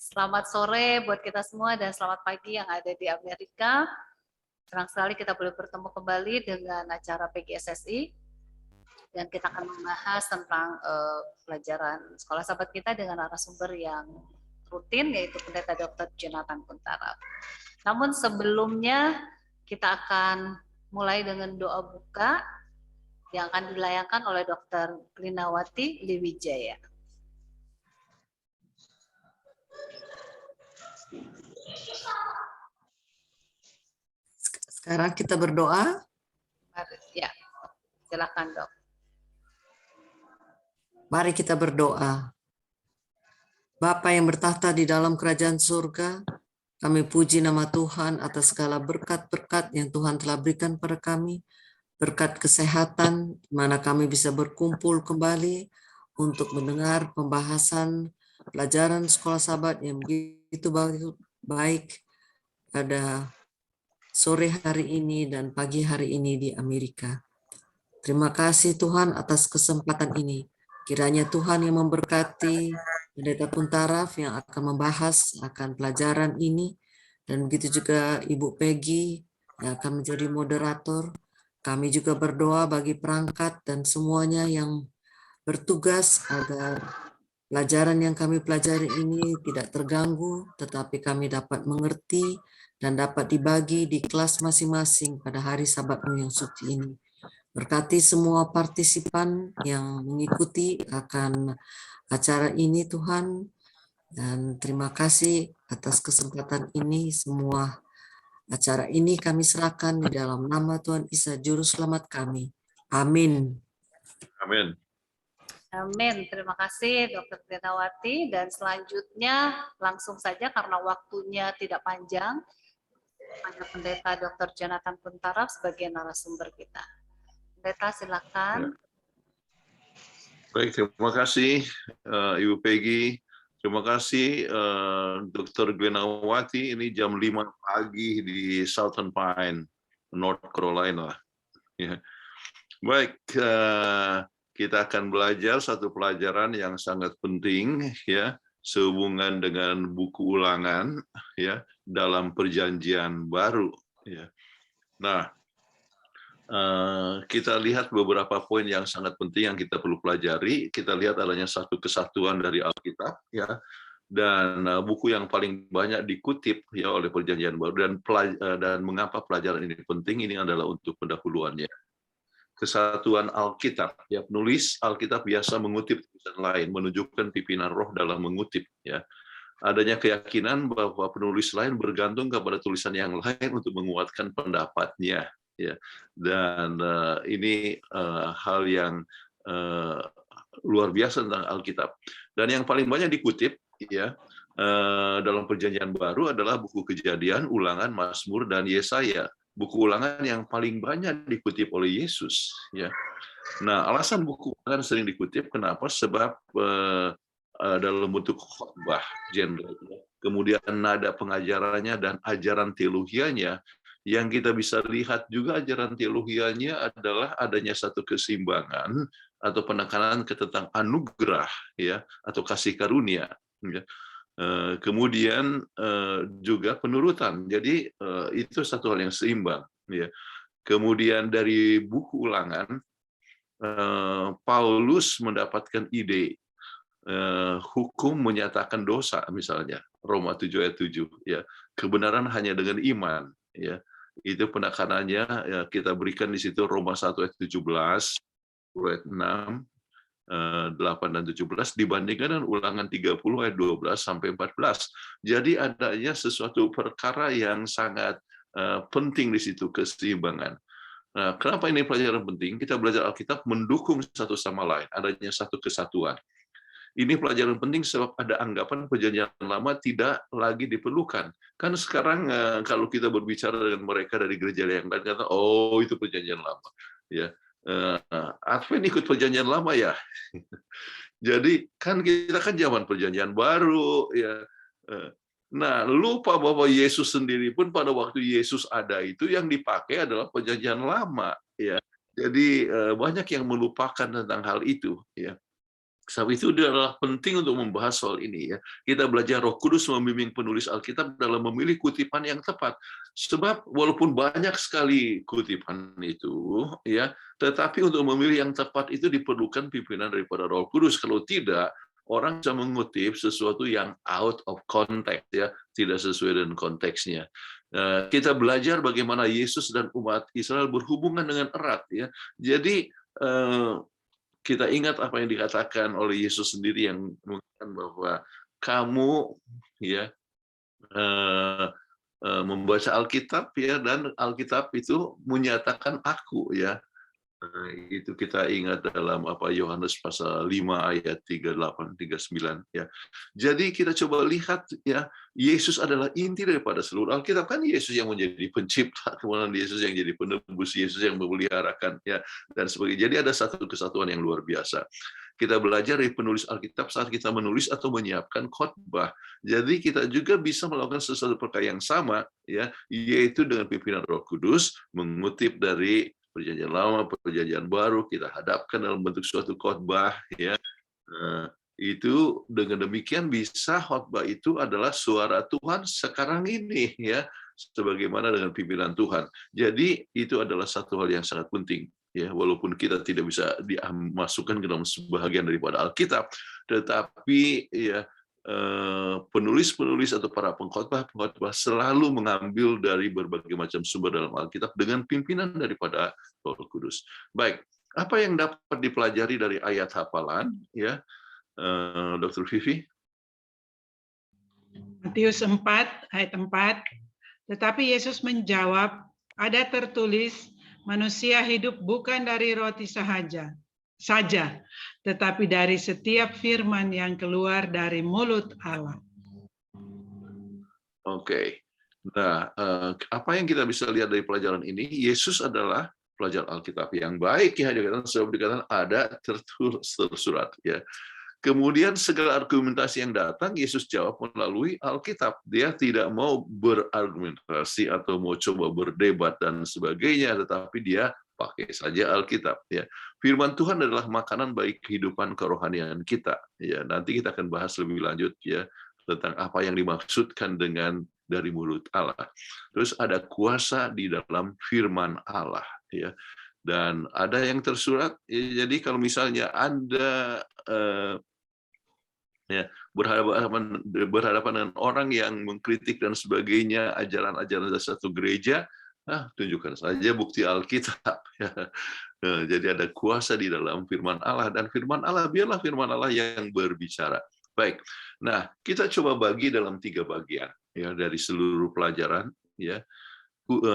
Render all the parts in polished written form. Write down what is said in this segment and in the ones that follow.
Selamat sore buat kita semua dan selamat pagi yang ada di Amerika. Senang sekali kita boleh bertemu kembali dengan acara PGSSI dan kita akan membahas tentang pelajaran sekolah sahabat kita dengan narasumber yang rutin yaitu Pendeta Dr. Jonathan Kuntara. Namun sebelumnya kita akan mulai dengan doa buka yang akan dilayangkan oleh Dr. Glinawati Liwijaya. Sekarang kita berdoa. Ya, silakan Dok. Mari kita berdoa. Bapa yang bertahta di dalam kerajaan surga, kami puji nama Tuhan atas segala berkat-berkat yang Tuhan telah berikan pada kami. Berkat kesehatan, di mana kami bisa berkumpul kembali untuk mendengar pembahasan pelajaran sekolah sahabat yang begitu baik pada sore hari ini dan pagi hari ini di Amerika. Terima kasih Tuhan atas kesempatan ini. Kiranya Tuhan yang memberkati Pendeta Kuntaraf yang akan membahas akan pelajaran ini, dan begitu juga Ibu Peggy yang akan menjadi moderator. Kami juga berdoa bagi perangkat dan semuanya yang bertugas agar pelajaran yang kami pelajari ini tidak terganggu, tetapi kami dapat mengerti dan dapat dibagi di kelas masing-masing pada hari Sabatmu yang suci ini. Berkati semua partisipan yang mengikuti akan acara ini Tuhan, dan terima kasih atas kesempatan ini. Semua acara ini kami serahkan di dalam nama Tuhan Isa Juru Selamat kami. Amin. Amin. Amin. Terima kasih Dr. Glinawati. Dan selanjutnya langsung saja karena waktunya tidak panjang, ada Pendeta Dr. Jonathan Kuntara sebagai narasumber kita. Pendeta silakan. Ya. Baik, terima kasih Ibu Peggy. Terima kasih Dr. Glinawati. Ini jam 5 pagi di Southern Pine, North Carolina. Ya. Baik, kita akan belajar satu pelajaran yang sangat penting ya, sehubungan dengan buku ulangan ya dalam Perjanjian Baru ya. Nah, kita lihat beberapa poin yang sangat penting yang kita perlu pelajari. Kita lihat adanya satu kesatuan dari Alkitab ya, dan buku yang paling banyak dikutip ya oleh Perjanjian Baru, dan mengapa pelajaran ini penting, ini adalah untuk pendahuluannya. Kesatuan Alkitab ya, penulis Alkitab biasa mengutip tulisan lain, menunjukkan pimpinan roh dalam mengutip ya. Adanya keyakinan bahwa penulis lain bergantung kepada tulisan yang lain untuk menguatkan pendapatnya ya, dan ini hal yang luar biasa tentang Alkitab. Dan yang paling banyak dikutip ya dalam Perjanjian Baru adalah buku Kejadian, Ulangan, Mazmur, dan Yesaya. Buku ulangan yang paling banyak dikutip oleh Yesus ya. Nah, alasan buku ulangan sering dikutip kenapa? Sebab dalam bentuk khotbah general, kemudian nada pengajarannya dan ajaran teologianya, yang kita bisa lihat juga ajaran teologianya adalah adanya satu keseimbangan atau penekanan tentang anugerah ya, atau kasih karunia ya. Kemudian juga penurutan. Jadi itu satu hal yang seimbang ya. Kemudian dari buku ulangan Paulus mendapatkan ide hukum menyatakan dosa, misalnya Roma 7 ayat 7 ya. Kebenaran hanya dengan iman ya. Itu penekanannya ya, kita berikan di situ Roma 1 ayat 17, ayat 6, 8 dan 17 dibandingkan dengan Ulangan 30 ayat 12 sampai 14. Jadi adanya sesuatu perkara yang sangat penting di situ, keseimbangan. Nah, kenapa ini pelajaran penting? Kita belajar Alkitab mendukung satu sama lain, adanya satu kesatuan. Ini pelajaran penting sebab ada anggapan Perjanjian Lama tidak lagi diperlukan. Kan sekarang kalau kita berbicara dengan mereka dari gereja yang lain, kata, oh itu Perjanjian Lama. Ya, Advent ikut Perjanjian Lama ya. Jadi kan kita kan zaman Perjanjian Baru ya. Nah, lupa bahwa Yesus sendiri pun pada waktu Yesus ada itu yang dipakai adalah Perjanjian Lama ya. Jadi banyak yang melupakan tentang hal itu ya. Sebab itu adalah penting untuk membahas soal ini ya. Kita belajar Roh Kudus membimbing penulis Alkitab dalam memilih kutipan yang tepat. Sebab walaupun banyak sekali kutipan itu ya, tetapi untuk memilih yang tepat itu diperlukan pimpinan daripada Roh Kudus. Kalau tidak, orang bisa mengutip sesuatu yang out of context ya, tidak sesuai dengan konteksnya. Kita belajar bagaimana Yesus dan umat Israel berhubungan dengan erat ya. Jadi kita ingat apa yang dikatakan oleh Yesus sendiri yang mengatakan bahwa kamu ya membaca Alkitab ya, dan Alkitab itu menyatakan aku ya. Itu kita ingat dalam apa Yohanes pasal 5 ayat 38 39 ya. Jadi kita coba lihat ya, Yesus adalah inti daripada seluruh Alkitab. Kan Yesus yang menjadi pencipta, kemudian Yesus yang jadi penebus, Yesus yang memeliharakan ya, dan sebagainya. Jadi ada satu kesatuan yang luar biasa. Kita belajar dari penulis Alkitab saat kita menulis atau menyiapkan khotbah. Jadi kita juga bisa melakukan sesuatu perkara yang sama ya, yaitu dengan pimpinan Roh Kudus mengutip dari Perjanjian Lama, Perjanjian Baru, kita hadapkan dalam bentuk suatu khotbah ya. Itu dengan demikian bisa khotbah itu adalah suara Tuhan sekarang ini ya, sebagaimana dengan pimpinan Tuhan. Jadi itu adalah satu hal yang sangat penting ya, walaupun kita tidak bisa dimasukkan ke dalam sebahagian daripada Alkitab, tetapi ya penulis-penulis atau para pengkhotbah selalu mengambil dari berbagai macam sumber dalam Alkitab dengan pimpinan daripada Roh Kudus. Baik, apa yang dapat dipelajari dari ayat hafalan ya, Dr. Vivi? Matius 4 ayat 4. Tetapi Yesus menjawab, ada tertulis, manusia hidup bukan dari roti saja, tetapi dari setiap firman yang keluar dari mulut Allah. Oke. Nah, apa yang kita bisa lihat dari pelajaran ini? Yesus adalah pelajar Alkitab yang baik ya, dikatakan ada tersurat ya. Kemudian segala argumentasi yang datang, Yesus jawab melalui Alkitab. Dia tidak mau berargumentasi atau mau coba berdebat dan sebagainya, tetapi dia pakai saja Alkitab. Ya. Firman Tuhan adalah makanan bagi kehidupan kerohanian kita. Ya, nanti kita akan bahas lebih lanjut ya tentang apa yang dimaksudkan dengan dari mulut Allah. Terus ada kuasa di dalam Firman Allah. Ya. Dan ada yang tersurat. Ya, jadi kalau misalnya Anda ya, berhadapan dengan orang yang mengkritik dan sebagainya ajaran-ajaran dari satu gereja, tunjukkan saja bukti Alkitab. Ya. Jadi ada kuasa di dalam firman Allah, dan firman Allah biarlah firman Allah yang berbicara. Baik, nah kita coba bagi dalam 3 bagian ya dari seluruh pelajaran. Ya,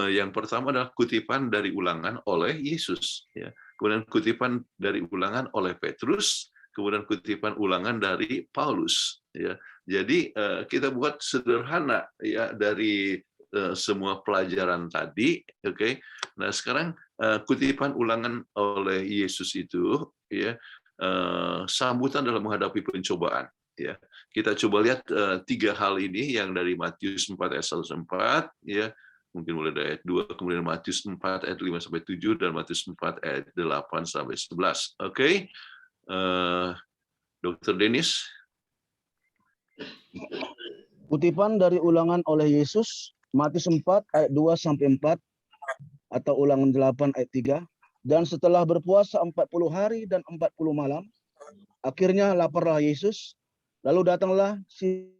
yang pertama adalah kutipan dari Ulangan oleh Yesus. Ya, kemudian kutipan dari Ulangan oleh Petrus. Kemudian kutipan Ulangan dari Paulus ya. Jadi kita buat sederhana ya dari semua pelajaran tadi, oke. Nah, sekarang kutipan Ulangan oleh Yesus itu ya, sambutan dalam menghadapi pencobaan ya. Kita coba lihat 3 hal ini yang dari Matius 4 ayat 1-4 ya. Mungkin mulai dari ayat 2, kemudian Matius 4 ayat 5-7 dan Matius 4 ayat 8-11. Oke. Dr. Dennis. Kutipan dari Ulangan oleh Yesus, Matius 4 ayat 2-4 atau Ulangan 8 ayat 3. Dan setelah berpuasa 40 hari dan 40 malam, akhirnya laparlah Yesus, lalu datanglah si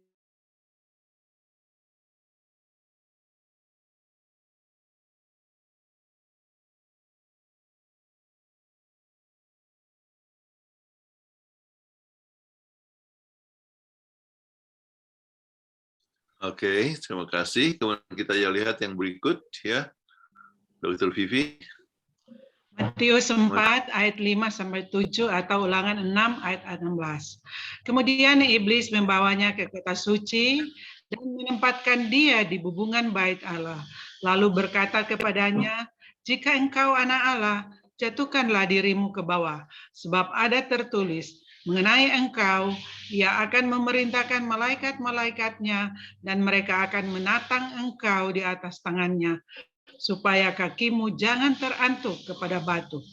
Oke, terima kasih. Kemudian kita lihat yang berikut ya, Dr. Vivi. Matius 4 ayat 5-7 atau Ulangan 6 ayat 16. Kemudian iblis membawanya ke kota suci dan menempatkan dia di bubungan bait Allah. Lalu berkata kepadanya, jika engkau anak Allah, jatuhkanlah dirimu ke bawah, sebab ada tertulis, mengenai engkau, ia akan memerintahkan malaikat-malaikatnya, dan mereka akan menatang engkau di atas tangannya, supaya kakimu jangan terantuk kepada batu.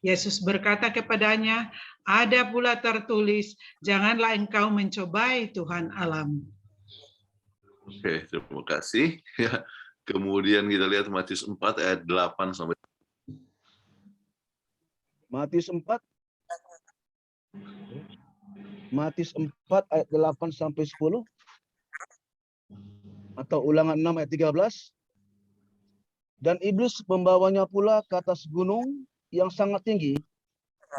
Yesus berkata kepadanya, Ada pula tertulis, janganlah engkau mencobai Tuhan Allahmu. Oke, terima kasih. Ya. Kemudian kita lihat Matius 4 ayat 8 sampai Matius 4 ayat 8 sampai 10 atau Ulangan 6 ayat 13. Dan iblis membawanya pula ke atas gunung yang sangat tinggi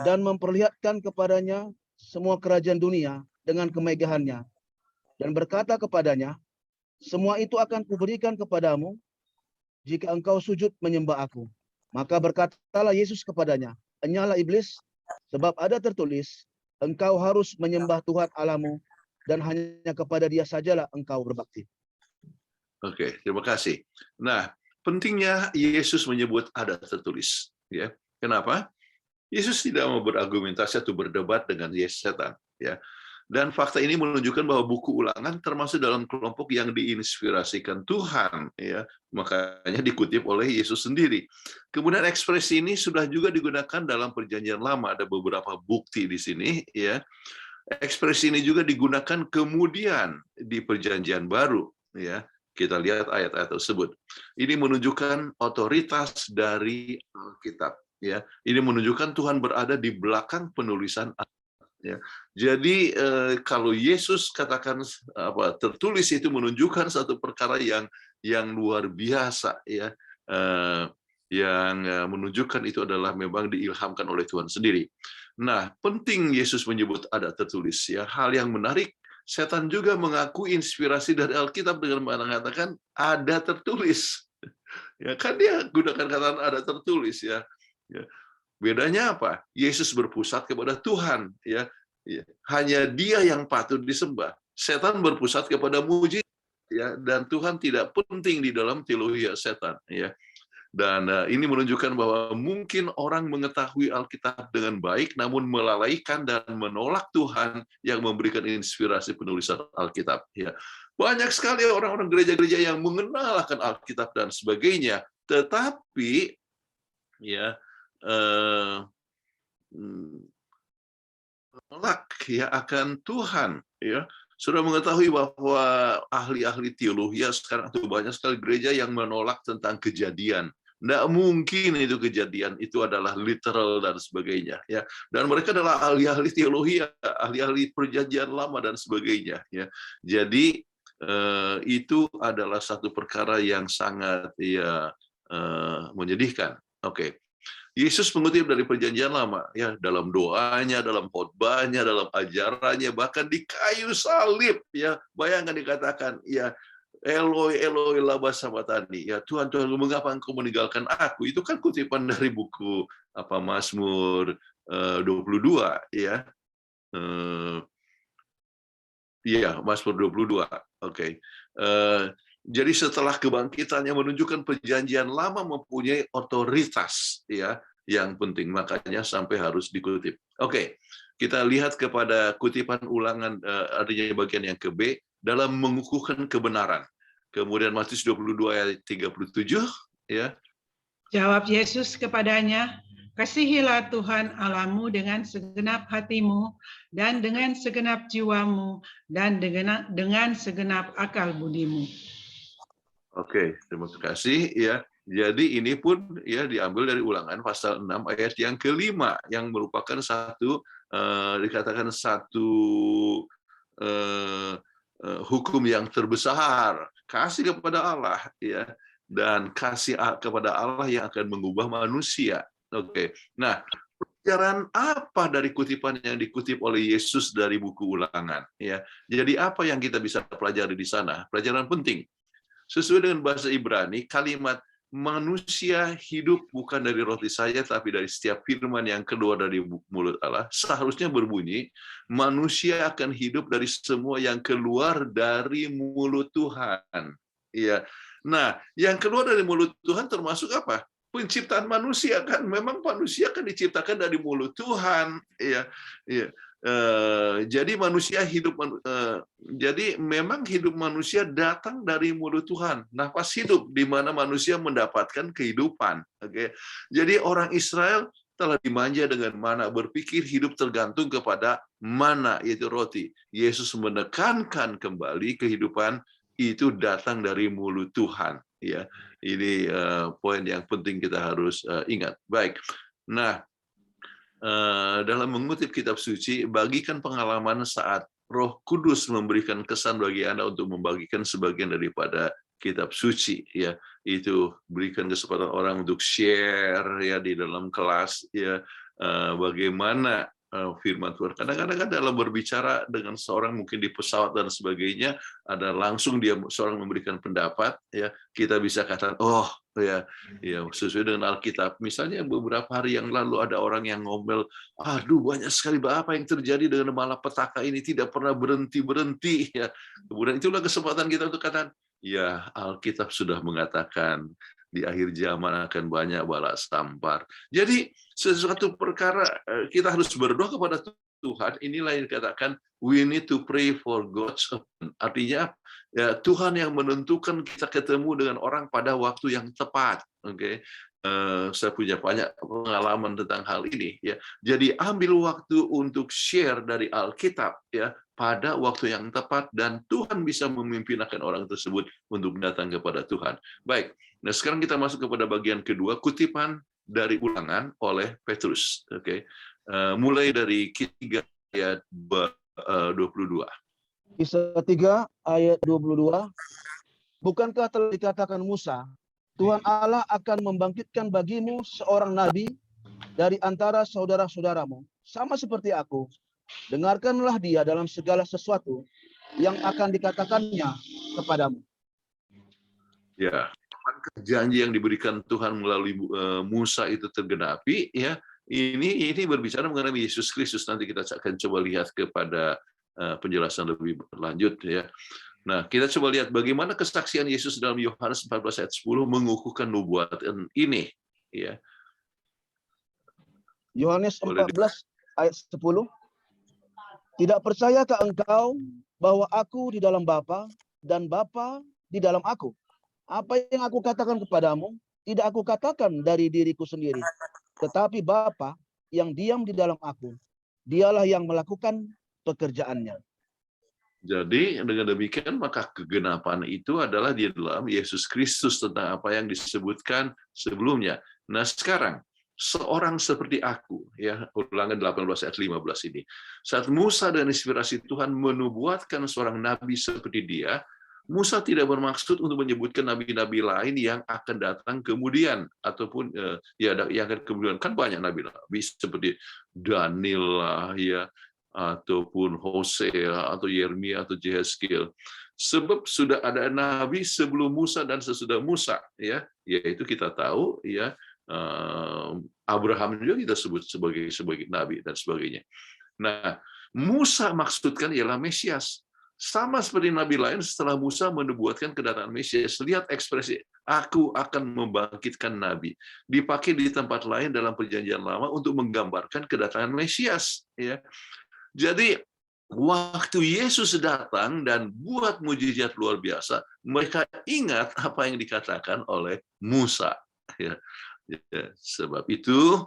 dan memperlihatkan kepadanya semua kerajaan dunia dengan kemegahannya dan berkata kepadanya, semua itu akan kuberikan kepadamu jika engkau sujud menyembah aku. Maka berkatalah Yesus kepadanya, enyalah iblis, sebab ada tertulis, engkau harus menyembah Tuhan Allahmu dan hanya kepada Dia sajalah engkau berbakti. Oke, terima kasih. Nah, pentingnya Yesus menyebut ada tertulis. Ya, kenapa? Yesus tidak mau berargumentasi atau berdebat dengan setan. Ya, dan fakta ini menunjukkan bahwa buku Ulangan termasuk dalam kelompok yang diinspirasikan Tuhan. Ya, makanya dikutip oleh Yesus sendiri. Kemudian ekspresi ini sudah juga digunakan dalam Perjanjian Lama. Ada beberapa bukti di sini. Ya, ekspresi ini juga digunakan kemudian di Perjanjian Baru. Ya. Kita lihat ayat-ayat tersebut. Ini menunjukkan otoritas dari Alkitab. Ya, ini menunjukkan Tuhan berada di belakang penulisan. Ya, jadi kalau Yesus katakan tertulis itu menunjukkan satu perkara yang luar biasa, ya, yang menunjukkan itu adalah memang diilhamkan oleh Tuhan sendiri. Nah, penting Yesus menyebut ada tertulis. Ya, hal yang menarik. Setan juga mengaku inspirasi dari Alkitab dengan mengatakan ada tertulis. Ya, kan dia gunakan kata ada tertulis, ya. Ya. Bedanya apa? Yesus berpusat kepada Tuhan, ya. Ya. Hanya Dia yang patut disembah. Setan berpusat kepada mujizat, ya, dan Tuhan tidak penting di dalam teologi setan, ya. Dan ini menunjukkan bahwa mungkin orang mengetahui Alkitab dengan baik, namun melalaikan dan menolak Tuhan yang memberikan inspirasi penulisan Alkitab. Ya, banyak sekali orang-orang gereja-gereja yang mengenal akan Alkitab dan sebagainya, tetapi ya menolak ya akan Tuhan. Ya, sudah mengetahui bahwa ahli-ahli teologi sekarang itu banyak sekali gereja yang menolak tentang kejadian. Tidak mungkin itu kejadian, itu adalah literal dan sebagainya, ya. Dan mereka adalah ahli-ahli teologi, ahli-ahli Perjanjian Lama dan sebagainya, ya. Jadi itu adalah satu perkara yang sangat ya menyedihkan. Oke. Yesus mengutip dari Perjanjian Lama, ya, dalam doanya, dalam khotbahnya, dalam ajarannya, bahkan di kayu salib, ya. Bayangkan dikatakan, ya, Eloi, Eloi, lama sabachthani. Ya, Tuhan, Tuhan, mengapa engkau meninggalkan aku? Itu kan kutipan dari buku Mazmur 22, ya. Iya, Mazmur 22. Oke. Jadi setelah kebangkitannya menunjukkan Perjanjian Lama mempunyai otoritas, ya, yang penting, makanya sampai harus dikutip. Oke. Kita lihat kepada kutipan Ulangan, artinya bagian yang ke B, dalam mengukuhkan kebenaran. Kemudian Matius 22 ayat 37, ya. Jawab Yesus kepadanya, kasihilah Tuhan Allahmu dengan segenap hatimu dan dengan segenap jiwamu dan dengan segenap akal budimu. Oke, terima kasih, ya. Jadi ini pun ya diambil dari Ulangan pasal 6 ayat yang kelima, yang merupakan satu dikatakan satu hukum yang terbesar, kasih kepada Allah, ya, dan kasih kepada Allah yang akan mengubah manusia. Oke. Nah, pelajaran apa dari kutipan yang dikutip oleh Yesus dari buku Ulangan, ya? Jadi apa yang kita bisa pelajari di sana? Pelajaran penting. Sesuai dengan bahasa Ibrani, kalimat manusia hidup bukan dari roti saja, tapi dari setiap firman yang keluar dari mulut Allah, seharusnya berbunyi, manusia akan hidup dari semua yang keluar dari mulut Tuhan. Ya. Nah, yang keluar dari mulut Tuhan termasuk apa? Penciptaan manusia, kan? Memang manusia kan diciptakan dari mulut Tuhan. Ya. Ya. Jadi manusia hidup, jadi memang hidup manusia datang dari mulut Tuhan. Nafas hidup di mana manusia mendapatkan kehidupan. Oke, jadi orang Israel telah dimanja dengan mana, berpikir hidup tergantung kepada mana, yaitu roti. Yesus menekankan kembali kehidupan itu datang dari mulut Tuhan. Ya, ini poin yang penting kita harus ingat. Baik. Nah, dalam mengutip kitab suci, bagikan pengalaman saat Roh Kudus memberikan kesan bagi Anda untuk membagikan sebagian daripada kitab suci, ya. Itu berikan kesempatan orang untuk share ya di dalam kelas, ya, bagaimana firman Tuhan. Kadang-kadang kan dalam berbicara dengan seorang mungkin di pesawat dan sebagainya, ada langsung dia seorang memberikan pendapat, ya, kita bisa katakan, oh ya, ya sesuai dengan Alkitab. Misalnya beberapa hari yang lalu ada orang yang ngomel, aduh banyak sekali apa yang terjadi dengan malapetaka ini tidak pernah berhenti ya. Kemudian itulah kesempatan kita untuk katakan, ya Alkitab sudah mengatakan di akhir zaman akan banyak bala sampar. Jadi sesuatu perkara kita harus berdoa kepada Tuhan. Inilah yang dikatakan we need to pray for God's open. Artinya ya, Tuhan yang menentukan kita ketemu dengan orang pada waktu yang tepat. Oke. Saya punya banyak pengalaman tentang hal ini. Ya. Jadi ambil waktu untuk share dari Alkitab ya pada waktu yang tepat dan Tuhan bisa memimpin akan orang tersebut untuk datang kepada Tuhan. Baik. Nah, sekarang kita masuk kepada bagian kedua, kutipan dari Ulangan oleh Petrus. Oke. Mulai dari 3 ayat 22. Kisah 3 ayat 22. Bukankah telah dikatakan Musa, Tuhan Allah akan membangkitkan bagimu seorang nabi dari antara saudara-saudaramu, sama seperti aku. Dengarkanlah dia dalam segala sesuatu yang akan dikatakannya kepadamu. Ya, janji yang diberikan Tuhan melalui Musa itu tergenapi, ya. Ini berbicara mengenai Yesus Kristus. Nanti kita akan coba lihat kepada penjelasan lebih lanjut, ya. Nah, kita coba lihat bagaimana kesaksian Yesus dalam Yohanes 14 ayat 10 mengukuhkan nubuatan ini, ya. Yohanes 14 ayat 10. Tidak percayakah engkau bahwa aku di dalam Bapa dan Bapa di dalam aku? Apa yang aku katakan kepadamu, tidak aku katakan dari diriku sendiri, tetapi Bapa yang diam di dalam aku, dialah yang melakukan pekerjaannya. Jadi dengan demikian maka kegenapan itu adalah di dalam Yesus Kristus tentang apa yang disebutkan sebelumnya. Nah sekarang, seorang seperti aku, ya Ulangan 18 ayat 15 ini, saat Musa dan inspirasi Tuhan menubuatkan seorang nabi seperti dia, Musa tidak bermaksud untuk menyebutkan nabi-nabi lain yang akan datang kemudian ataupun ya yang akan kemudian, kan banyak nabi-nabi seperti Daniel lah ya, ataupun Hosea atau Yeremia atau Yehezkiel. Sebab sudah ada nabi sebelum Musa dan sesudah Musa, ya, yaitu kita tahu ya Abraham juga kita sebut sebagai nabi dan sebagainya. Nah, Musa maksudkan ialah Mesias. Sama seperti nabi lain setelah Musa menubuatkan kedatangan Mesias. Lihat ekspresi, aku akan membangkitkan nabi. Dipakai di tempat lain dalam perjanjian lama untuk menggambarkan kedatangan Mesias. Ya. Jadi, waktu Yesus datang dan buat mujizat luar biasa, mereka ingat apa yang dikatakan oleh Musa. Ya. Sebab itu,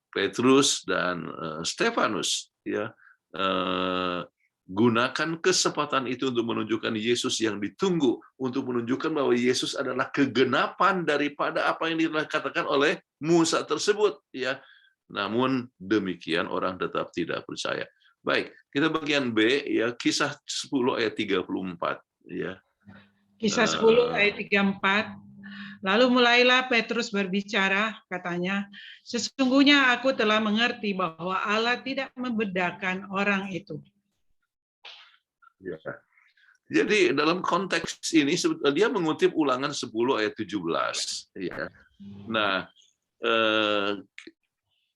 Petrus dan Stefanus ya gunakan kesempatan itu untuk menunjukkan Yesus yang ditunggu, untuk menunjukkan bahwa Yesus adalah kegenapan daripada apa yang dikatakan oleh Musa tersebut, ya. Namun demikian orang tetap tidak percaya. Baik, kita bagian B ya, Kisah 10 ayat 34 ya. Kisah 10 ayat 34. Lalu mulailah Petrus berbicara, katanya, sesungguhnya aku telah mengerti bahwa Allah tidak membedakan orang itu. Ya. Jadi dalam konteks ini dia mengutip Ulangan 10 ayat 17. Ya. Nah,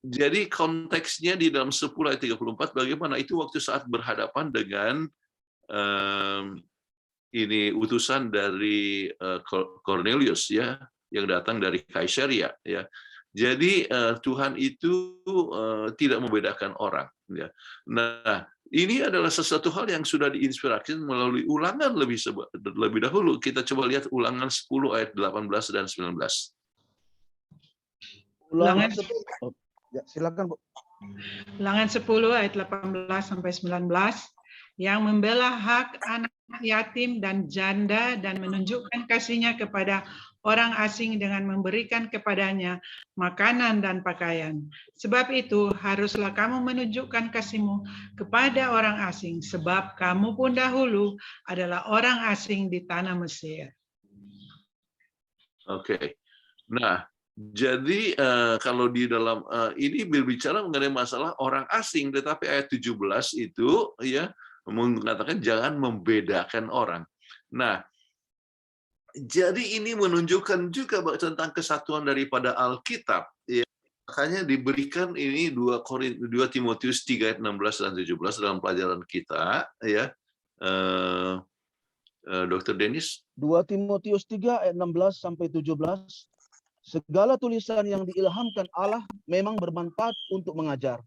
jadi konteksnya di dalam 10 ayat 34 bagaimana itu waktu saat berhadapan dengan ini utusan dari Cornelius ya yang datang dari Kaisaria ya. Jadi Tuhan itu tidak membedakan orang ya. Nah, ini adalah sesuatu hal yang sudah diinspirasi melalui Ulangan lebih dahulu. Kita coba lihat Ulangan 10 ayat 18 dan 19. Ulangan Ya, silakan, Bu. Ulangan 10 ayat 18 sampai 19 yang membela hak anak yatim dan janda dan menunjukkan kasihnya kepada orang asing dengan memberikan kepadanya makanan dan pakaian. Sebab itu haruslah kamu menunjukkan kasihmu kepada orang asing, sebab kamu pun dahulu adalah orang asing di tanah Mesir. Oke. Nah, jadi kalau di dalam ini berbicara mengenai masalah orang asing, tetapi ayat 17 itu ya mengatakan jangan membedakan orang. Nah, jadi ini menunjukkan juga tentang kesatuan daripada Alkitab. Ya. Makanya diberikan ini 2 Timotius 3 ayat 16 dan 17 dalam pelajaran kita, ya. Dr. Dennis. 2 Timotius 3 ayat 16 sampai 17. Segala tulisan yang diilhamkan Allah memang bermanfaat untuk mengajar,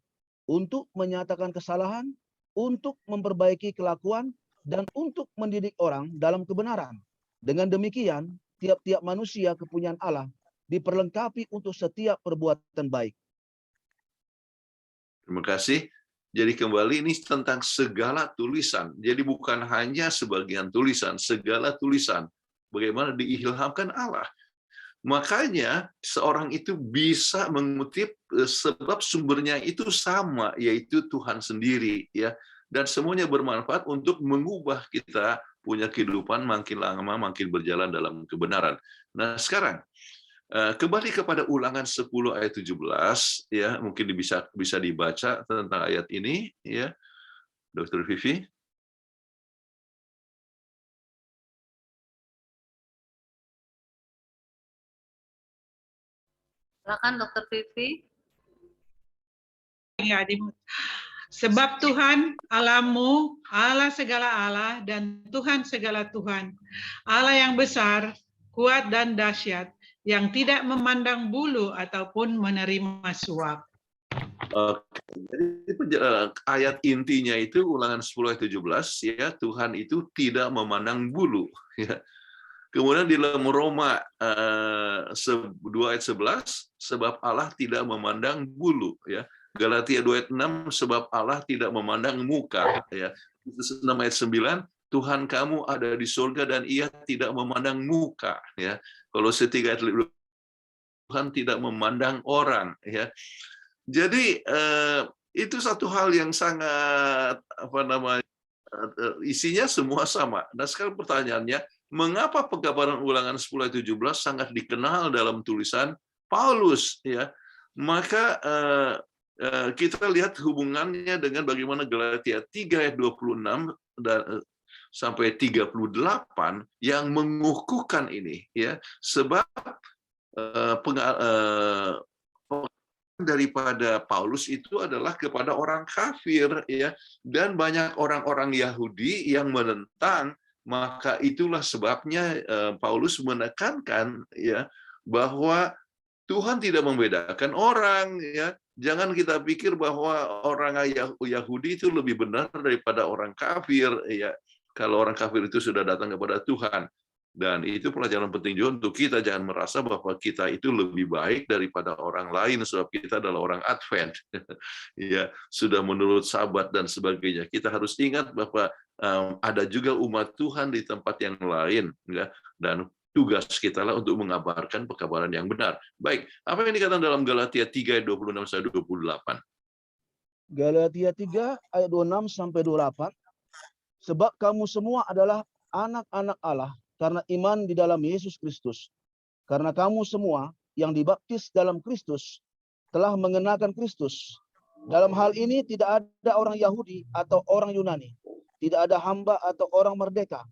untuk menyatakan kesalahan, untuk memperbaiki kelakuan, dan untuk mendidik orang dalam kebenaran. Dengan demikian, tiap-tiap manusia kepunyaan Allah diperlengkapi untuk setiap perbuatan baik. Terima kasih. Jadi kembali ini tentang segala tulisan. Jadi bukan hanya sebagian tulisan, segala tulisan. Bagaimana diilhamkan Allah. Makanya seorang itu bisa mengutip sebab sumbernya itu sama, yaitu Tuhan sendiri, ya. Dan semuanya bermanfaat untuk mengubah kita punya kehidupan makin lama makin berjalan dalam kebenaran. Nah, sekarang kembali kepada Ulangan 10 ayat 17, ya, mungkin bisa dibaca tentang ayat ini, ya, Dr. Vivi. Silakan Dr. Vivi. Ya, sebab Tuhan Allahmu, Allah segala Allah dan Tuhan segala Tuhan, Allah yang besar, kuat dan dahsyat, yang tidak memandang bulu ataupun menerima suap. Jadi ayat intinya itu Ulangan 10 ayat 17, ya, Tuhan itu tidak memandang bulu, ya. Kemudian di dalam Roma 2 ayat 11, sebab Allah tidak memandang bulu, ya. Galatia 2 ayat 6, sebab Allah tidak memandang muka, ya. Efesus 6 ayat 9, Tuhan kamu ada di surga dan Ia tidak memandang muka, ya. Kolose 3 ayat 2, Tuhan tidak memandang orang, ya. Jadi itu satu hal yang sangat isinya semua sama. Nah, sekarang pertanyaannya, mengapa penggambaran Ulangan 10 ayat 17 sangat dikenal dalam tulisan Paulus, ya? Maka kita lihat hubungannya dengan bagaimana Galatia 3 ayat 26 dan sampai 38 yang mengukuhkan ini, ya. Sebab daripada Paulus itu adalah kepada orang kafir, ya, dan banyak orang-orang Yahudi yang menentang. Maka itulah sebabnya Paulus menekankan, ya, bahwa Tuhan tidak membedakan orang, ya. Jangan kita pikir bahwa orang Yahudi itu lebih benar daripada orang kafir, ya. Kalau orang kafir itu sudah datang kepada Tuhan. Dan itu pelajaran penting juga untuk kita, jangan merasa bahwa kita itu lebih baik daripada orang lain sebab kita adalah orang Advent, ya, sudah menurut Sabat dan sebagainya. Kita harus ingat bahwa ada juga umat Tuhan di tempat yang lain, ya, dan tugas kita lah untuk mengabarkan pekabaran yang benar. Baik, apa yang dikatakan dalam Galatia 3 ayat 26 sampai 28? Galatia 3 ayat 26 sampai 28. Sebab kamu semua adalah anak-anak Allah karena iman di dalam Yesus Kristus. Karena kamu semua yang dibaptis dalam Kristus telah mengenakan Kristus. Dalam hal ini tidak ada orang Yahudi atau orang Yunani, tidak ada hamba atau orang merdeka,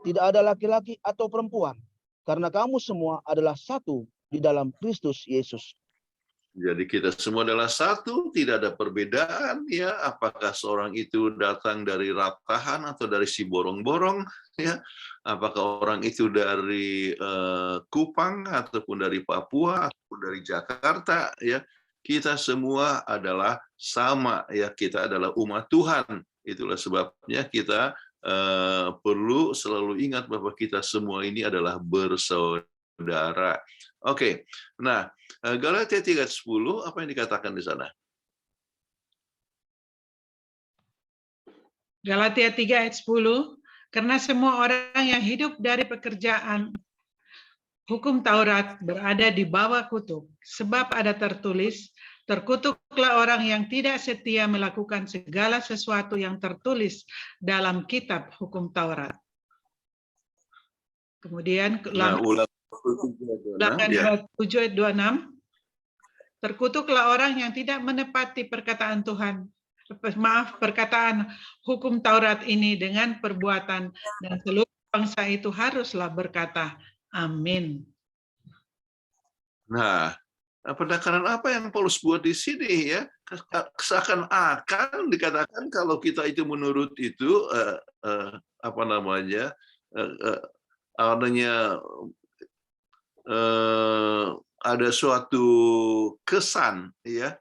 tidak ada laki-laki atau perempuan, karena kamu semua adalah satu di dalam Kristus Yesus. Jadi kita semua adalah satu, tidak ada perbedaan, ya. Apakah seorang itu datang dari Ratahan atau dari Siborong-borong, ya. Apakah orang itu dari Kupang ataupun dari Papua ataupun dari Jakarta, ya. Kita semua adalah sama, ya. Kita adalah umat Tuhan. Itulah sebabnya kita perlu selalu ingat bahwa kita semua ini adalah bersaudara. saudara. Oke, nah Galatia 3:10 apa yang dikatakan di sana? Galatia 3 ayat 10, karena semua orang yang hidup dari pekerjaan hukum Taurat berada di bawah kutuk, sebab ada tertulis, terkutuklah orang yang tidak setia melakukan segala sesuatu yang tertulis dalam kitab hukum Taurat. Kemudian Nah, Ulangan Ulangan 27 ayat 26, terkutuklah orang yang tidak menepati perkataan Tuhan, perkataan hukum Taurat ini dengan perbuatan, dan seluruh bangsa itu haruslah berkata, amin. Nah, penekanan apa yang Paulus buat di sini ya? Seakan-akan dikatakan kalau kita itu menurut itu apa namanya? Ada suatu kesan ya.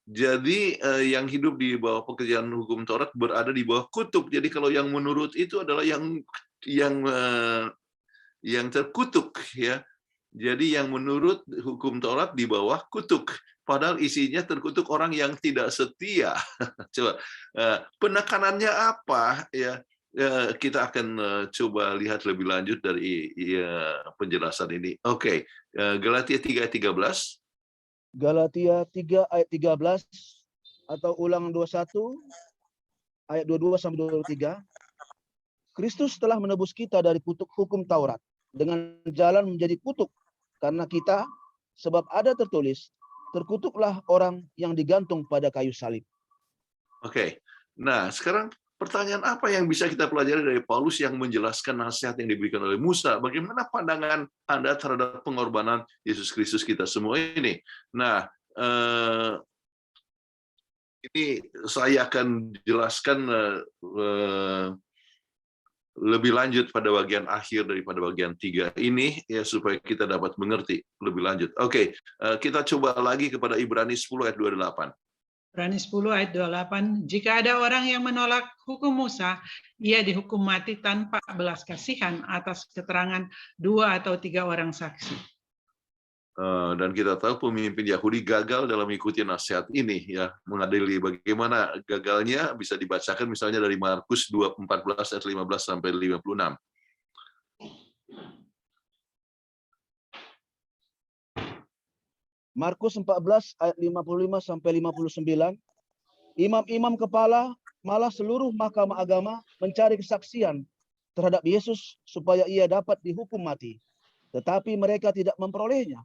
Jadi yang hidup di bawah pekerjaan hukum Taurat berada di bawah kutuk. Jadi kalau yang menurut itu adalah yang terkutuk ya. Jadi yang menurut hukum Taurat di bawah kutuk. Padahal isinya terkutuk orang yang tidak setia. Coba penekanannya apa ya? Kita akan coba lihat lebih lanjut dari penjelasan ini. Oke, Galatia 3 ayat 13. Galatia 3 ayat 13 atau Ulangan 21 ayat 22 sampai 23. Kristus telah menebus kita dari kutuk hukum Taurat dengan jalan menjadi kutuk karena kita, sebab ada tertulis, terkutuklah orang yang digantung pada kayu salib. Oke. Nah, sekarang pertanyaan apa yang bisa kita pelajari dari Paulus yang menjelaskan nasihat yang diberikan oleh Musa? Bagaimana pandangan Anda terhadap pengorbanan Yesus Kristus kita semua ini? Nah, ini saya akan jelaskan lebih lanjut pada bagian akhir daripada bagian 3 ini ya supaya kita dapat mengerti lebih lanjut. Oke, kita coba lagi kepada Ibrani 10 ayat 28. Ibrani 10 ayat 28, jika ada orang yang menolak hukum Musa, ia dihukum mati tanpa belas kasihan atas keterangan 2 atau 3 orang saksi. Dan kita tahu pemimpin Yahudi gagal dalam mengikuti nasihat ini ya, mengadili. Bagaimana gagalnya bisa dibacakan misalnya dari Markus 2:14 ayat 15 sampai 56. Markus 14 ayat 55 sampai 59. Imam-imam kepala malah seluruh mahkamah agama mencari kesaksian terhadap Yesus supaya ia dapat dihukum mati. Tetapi mereka tidak memperolehnya.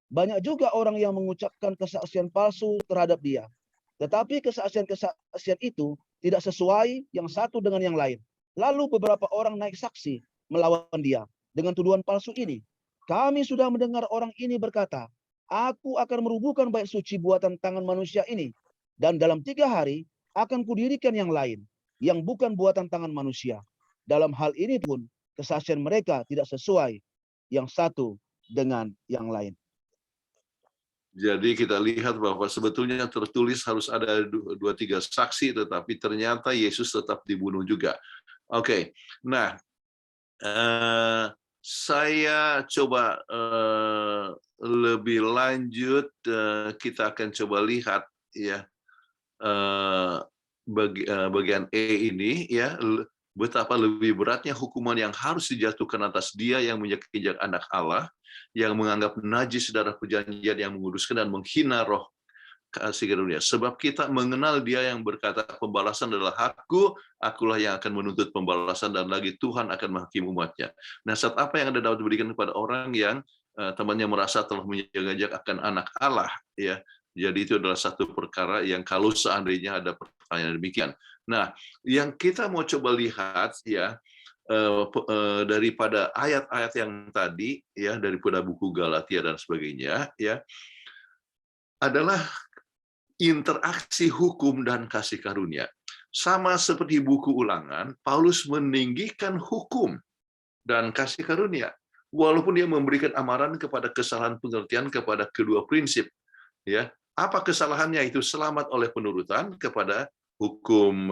Banyak juga orang yang mengucapkan kesaksian palsu terhadap dia. Tetapi kesaksian-kesaksian itu tidak sesuai yang satu dengan yang lain. Lalu beberapa orang naik saksi melawan dia dengan tuduhan palsu ini. Kami sudah mendengar orang ini berkata, aku akan merubuhkan bait suci buatan tangan manusia ini. Dan dalam 3 hari akan kudirikan yang lain, yang bukan buatan tangan manusia. Dalam hal ini pun kesaksian mereka tidak sesuai yang satu dengan yang lain. Jadi kita lihat bahwa sebetulnya tertulis harus ada 2-3 saksi, tetapi ternyata Yesus tetap dibunuh juga. Oke, nah saya coba lebih lanjut, kita akan coba lihat ya bagian E ini ya, betapa lebih beratnya hukuman yang harus dijatuhkan atas dia yang menginjak anak Allah, yang menganggap najis darah perjanjian, yang menguduskan dan menghina roh kasih karunia. Sebab kita mengenal dia yang berkata, pembalasan adalah hakku, akulah yang akan menuntut pembalasan, dan lagi Tuhan akan menghakimi umatnya. Nah, saat apa yang Anda dapat berikan kepada orang yang temannya merasa telah menginjak akan anak Allah, ya. Jadi itu adalah satu perkara yang kalau seandainya ada pertanyaan demikian. Nah, yang kita mau coba lihat ya, daripada ayat-ayat yang tadi ya, daripada buku Galatia dan sebagainya ya, adalah interaksi hukum dan kasih karunia. Sama seperti buku Ulangan, Paulus meninggikan hukum dan kasih karunia, walaupun dia memberikan amaran kepada kesalahan pengertian kepada kedua prinsip ya. Apa kesalahannya? Itu selamat oleh penurutan kepada hukum,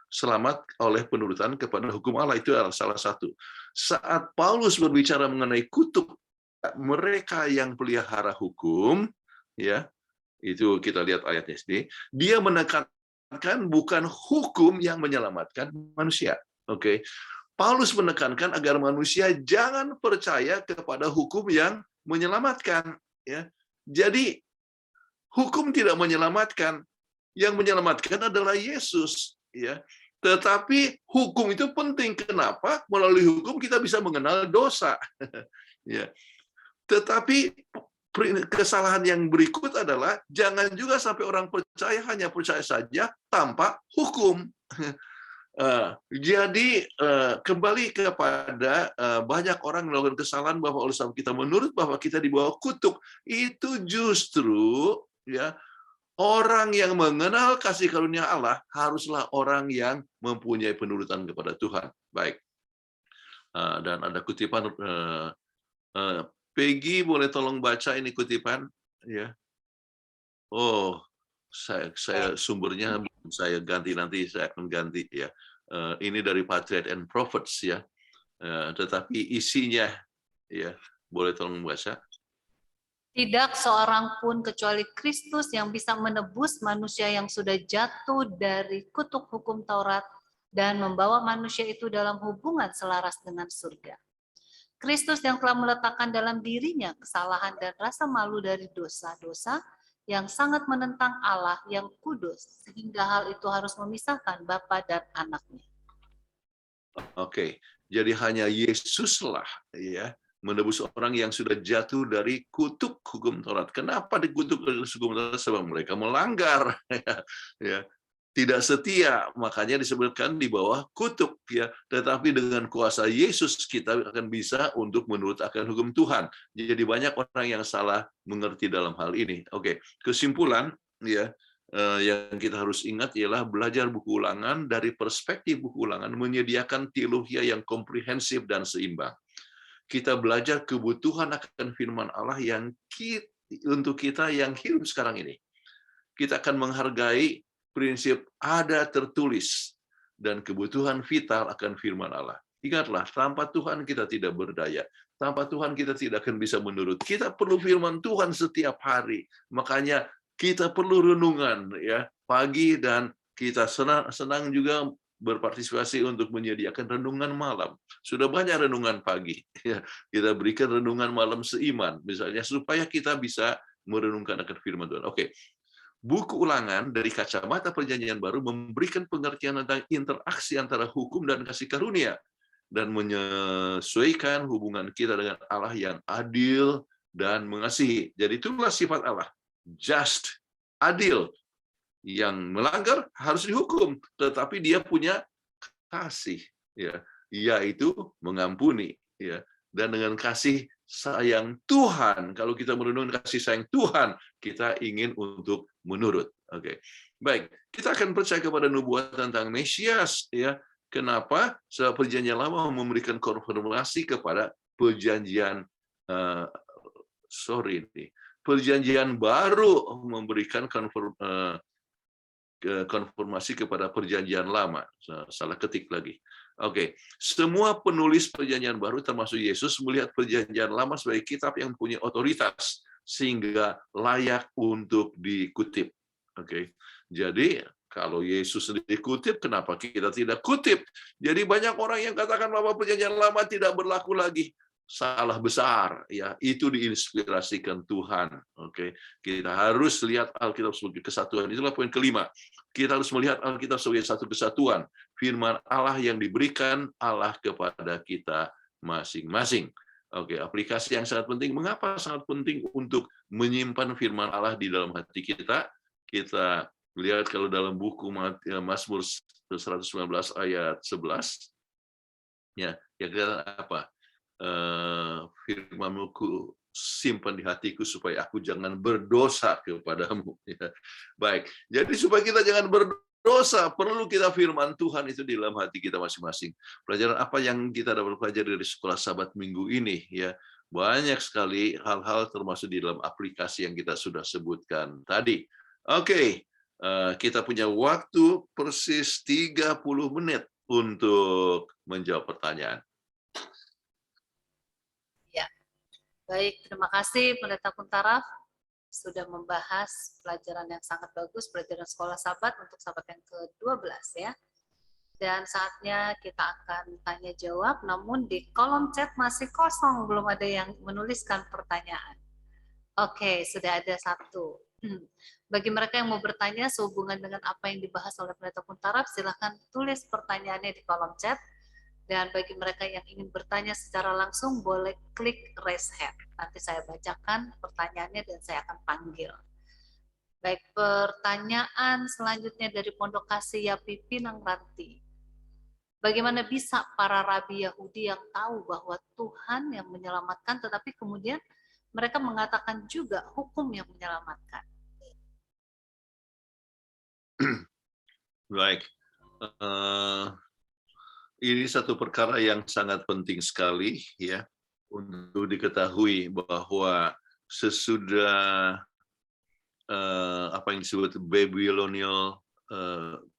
selamat oleh penurutan kepada hukum Allah, itu adalah salah satu. Saat Paulus berbicara mengenai kutuk mereka yang pelihara hukum, ya, itu kita lihat ayatnya sini, dia menekankan bukan hukum yang menyelamatkan manusia. Oke. Paulus menekankan agar manusia jangan percaya kepada hukum yang menyelamatkan, ya. Jadi hukum tidak menyelamatkan. Yang menyelamatkan adalah Yesus, ya. Tetapi hukum itu penting. Kenapa? Melalui hukum kita bisa mengenal dosa. Ya. Tetapi kesalahan yang berikut adalah jangan juga sampai orang percaya hanya percaya saja tanpa hukum. Jadi kembali kepada banyak orang melakukan kesalahan bahwa oleh sebab kita menurut bahwa kita di bawah kutuk, itu justru, ya, orang yang mengenal kasih karunia Allah haruslah orang yang mempunyai penurutan kepada Tuhan. Baik. Dan ada kutipan, Peggy boleh tolong baca ini kutipan, ya. Oh, saya sumbernya saya ganti, nanti saya akan ganti, ya. Ini dari Patriot and Prophets, ya. Tetapi isinya, ya, boleh tolong baca. Tidak seorang pun kecuali Kristus yang bisa menebus manusia yang sudah jatuh dari kutuk hukum Taurat dan membawa manusia itu dalam hubungan selaras dengan surga. Kristus yang telah meletakkan dalam dirinya kesalahan dan rasa malu dari dosa-dosa yang sangat menentang Allah yang kudus, sehingga hal itu harus memisahkan Bapa dan Anaknya. Oke, jadi hanya Yesuslah, ya, menebus orang yang sudah jatuh dari kutuk hukum Taurat. Kenapa dikutuk dari hukum Taurat? Sebab mereka melanggar, ya, tidak setia, makanya disebutkan di bawah kutuk, ya. Tetapi dengan kuasa Yesus kita akan bisa untuk menurut akan hukum Tuhan. Jadi banyak orang yang salah mengerti dalam hal ini. Oke, kesimpulan, ya, yang kita harus ingat ialah belajar buku Ulangan dari perspektif buku Ulangan menyediakan teologi yang komprehensif dan seimbang. Kita belajar kebutuhan akan firman Allah yang untuk kita yang hidup sekarang ini. Kita akan menghargai prinsip ada tertulis dan kebutuhan vital akan firman Allah. Ingatlah, tanpa Tuhan kita tidak berdaya. Tanpa Tuhan kita tidak akan bisa menurut. Kita perlu firman Tuhan setiap hari. Makanya kita perlu renungan, ya, pagi, dan kita senang juga berpartisipasi untuk menyediakan renungan malam. Sudah banyak renungan pagi, ya. Kita berikan renungan malam seiman, misalnya, supaya kita bisa merenungkan akan firman Tuhan. Oke. Buku Ulangan dari kacamata Perjanjian Baru memberikan pengertian tentang interaksi antara hukum dan kasih karunia dan menyesuaikan hubungan kita dengan Allah yang adil dan mengasihi. Jadi itulah sifat Allah, just, adil. Yang melanggar harus dihukum, tetapi dia punya kasih, ya, yaitu mengampuni, ya. Dan dengan kasih sayang Tuhan, kalau kita merenungkan kasih sayang Tuhan, kita ingin untuk menurut. Oke, baik, kita akan percaya kepada nubuat tentang Mesias, ya. Kenapa? Sebab Perjanjian Lama memberikan konfirmasi kepada Perjanjian Baru memberikan konfirmasi kepada Perjanjian Lama. Salah ketik lagi. Oke, semua penulis Perjanjian Baru termasuk Yesus melihat Perjanjian Lama sebagai kitab yang punya otoritas sehingga layak untuk dikutip. Oke. Jadi kalau Yesus dikutip, kenapa kita tidak kutip? Jadi banyak orang yang katakan bahwa Perjanjian Lama tidak berlaku lagi. Salah besar, ya. Itu diinspirasikan Tuhan. Oke, kita harus lihat Alkitab sebagai kesatuan. Itulah poin kelima. Kita harus melihat Alkitab sebagai satu kesatuan. Firman Allah yang diberikan Allah kepada kita masing-masing. Oke, aplikasi yang sangat penting. Mengapa sangat penting untuk menyimpan firman Allah di dalam hati kita? Kita lihat kalau dalam buku Mazmur 119 ayat 11, ya, kira apa? Firman-Mu ku simpan di hatiku supaya aku jangan berdosa kepadamu. Ya. Baik, jadi supaya kita jangan berdosa, perlu kita firman Tuhan itu di dalam hati kita masing-masing. Pelajaran apa yang kita dapat pelajari dari sekolah Sabat minggu ini? Ya, banyak sekali hal-hal termasuk di dalam aplikasi yang kita sudah sebutkan tadi. Oke, kita punya waktu persis 30 menit untuk menjawab pertanyaan. Baik, terima kasih Pendeta Kuntaraf sudah membahas pelajaran yang sangat bagus, pelajaran sekolah sahabat untuk sahabat yang ke-12 ya. Dan saatnya kita akan tanya jawab, namun di kolom chat masih kosong, belum ada yang menuliskan pertanyaan. Oke, sudah ada satu. Bagi mereka yang mau bertanya sehubungan dengan apa yang dibahas oleh Pendeta Kuntaraf, silahkan tulis pertanyaannya di kolom chat. Dan bagi mereka yang ingin bertanya secara langsung, boleh klik raise hand. Nanti saya bacakan pertanyaannya dan saya akan panggil. Baik, pertanyaan selanjutnya dari Pondok Kasih Yapi Pinang Ranti. Bagaimana bisa para rabi Yahudi yang tahu bahwa Tuhan yang menyelamatkan, tetapi kemudian mereka mengatakan juga hukum yang menyelamatkan? Baik. Ini satu perkara yang sangat penting sekali ya untuk diketahui bahwa sesudah apa yang disebut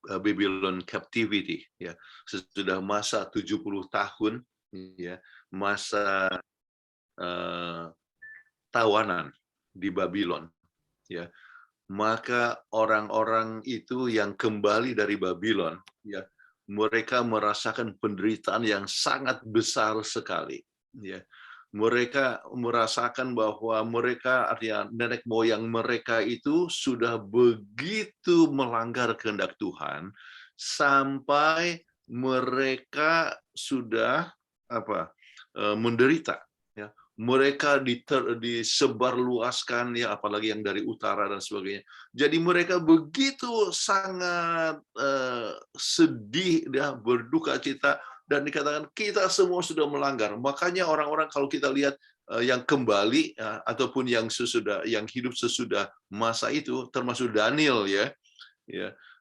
Babylon captivity ya, sesudah masa 70 tahun ya, masa tawanan di Babylon ya, maka orang-orang itu yang kembali dari Babylon ya, mereka merasakan penderitaan yang sangat besar sekali. Ya. Mereka merasakan bahwa mereka, artinya nenek moyang mereka itu sudah begitu melanggar kehendak Tuhan, sampai mereka sudah menderita. Ya. Mereka disebarluaskan, ya, apalagi yang dari utara dan sebagainya. Jadi mereka begitu sangat sedih, ya, berduka cita, dan dikatakan kita semua sudah melanggar. Makanya orang-orang kalau kita lihat yang kembali ataupun yang hidup sesudah masa itu, termasuk Daniel ya,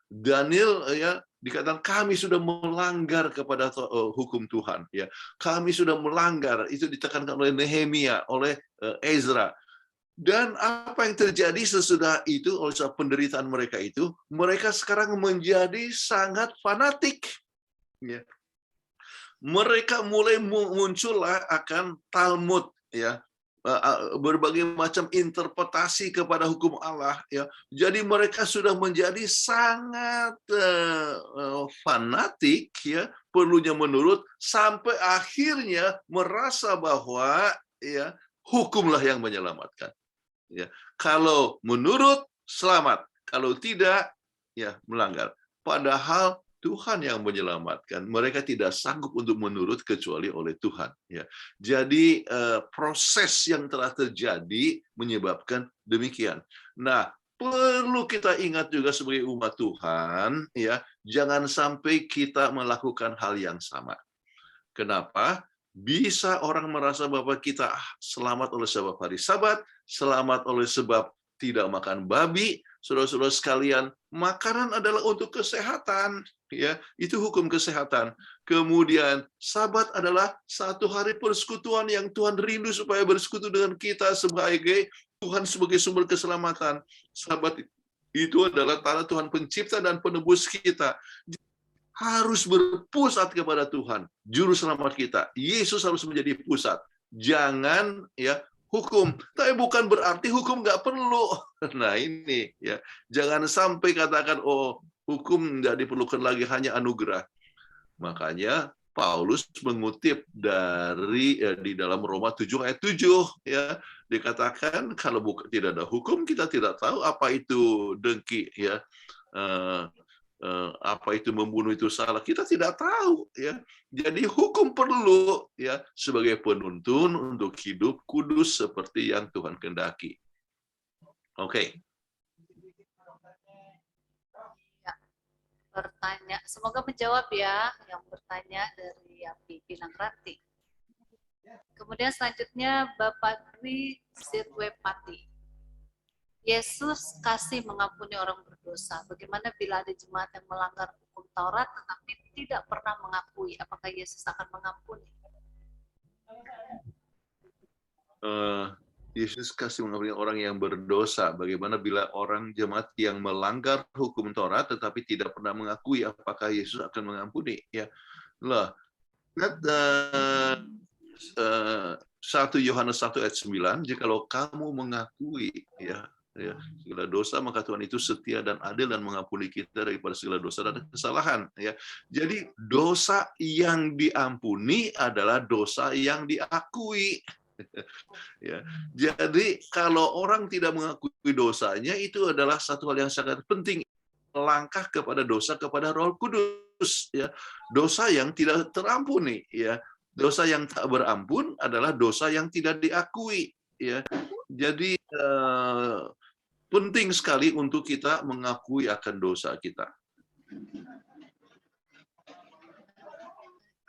Daniel ya dikatakan kami sudah melanggar kepada hukum Tuhan ya. Kami sudah melanggar, itu ditekankan oleh Nehemia, oleh Ezra. Dan apa yang terjadi sesudah itu, oleh sebab penderitaan mereka itu, mereka sekarang menjadi sangat fanatik. Ya. Mereka mulai muncullah akan Talmud, ya, berbagai macam interpretasi kepada hukum Allah, ya. Jadi mereka sudah menjadi sangat fanatik, ya, perlunya menurut, sampai akhirnya merasa bahwa ya hukumlah yang menyelamatkan. Ya, kalau menurut selamat, kalau tidak ya melanggar. Padahal Tuhan yang menyelamatkan. Mereka tidak sanggup untuk menurut kecuali oleh Tuhan. Ya. Jadi proses yang telah terjadi menyebabkan demikian. Nah, perlu kita ingat juga sebagai umat Tuhan, ya, jangan sampai kita melakukan hal yang sama. Kenapa? Bisa orang merasa bahwa kita selamat oleh sebab hari Sabat, selamat oleh sebab tidak makan babi. Saudara-saudara sekalian, makanan adalah untuk kesehatan, ya, itu hukum kesehatan. Kemudian Sabat adalah satu hari persekutuan yang Tuhan rindu supaya bersekutu dengan kita sebagai Tuhan sebagai sumber keselamatan. Sabat itu adalah tanah Tuhan pencipta dan penebus kita. Harus berpusat kepada Tuhan, juru selamat kita. Yesus harus menjadi pusat. Jangan ya hukum, tapi bukan berarti hukum nggak perlu. Nah ini ya, jangan sampai katakan oh hukum nggak diperlukan lagi, hanya anugerah. Makanya Paulus mengutip dari di dalam Roma 7 ayat 7 ya, dikatakan kalau tidak ada hukum kita tidak tahu apa itu dengki ya. Apa itu membunuh itu salah, kita tidak tahu ya. Jadi hukum perlu ya sebagai penuntun untuk hidup kudus seperti yang Tuhan kehendaki. Oke. Ya, semoga menjawab ya yang bertanya dari Yapi Pinang Ranti. Kemudian selanjutnya Bapak Dwi Sirwepati. Yesus kasih mengampuni orang berdosa. Bagaimana bila ada jemaat yang melanggar hukum Taurat tetapi tidak pernah mengakui? Apakah Yesus akan mengampuni? Yesus kasih mengampuni orang yang berdosa. Bagaimana bila orang jemaat yang melanggar hukum Taurat tetapi tidak pernah mengakui? Apakah Yesus akan mengampuni? Ya, lah. 1 Yohanes 1 ayat 9, jikalau kamu mengakui segala dosa, maka Tuhan itu setia dan adil dan mengampuni kita daripada segala dosa dan kesalahan. Ya, jadi dosa yang diampuni adalah dosa yang diakui. Ya, jadi kalau orang tidak mengakui dosanya, itu adalah satu hal yang sangat penting. Langkah kepada dosa kepada Roh Kudus. Ya, dosa yang tidak terampuni. Ya, dosa yang tak berampun adalah dosa yang tidak diakui. Ya, jadi penting sekali untuk kita mengakui akan dosa kita.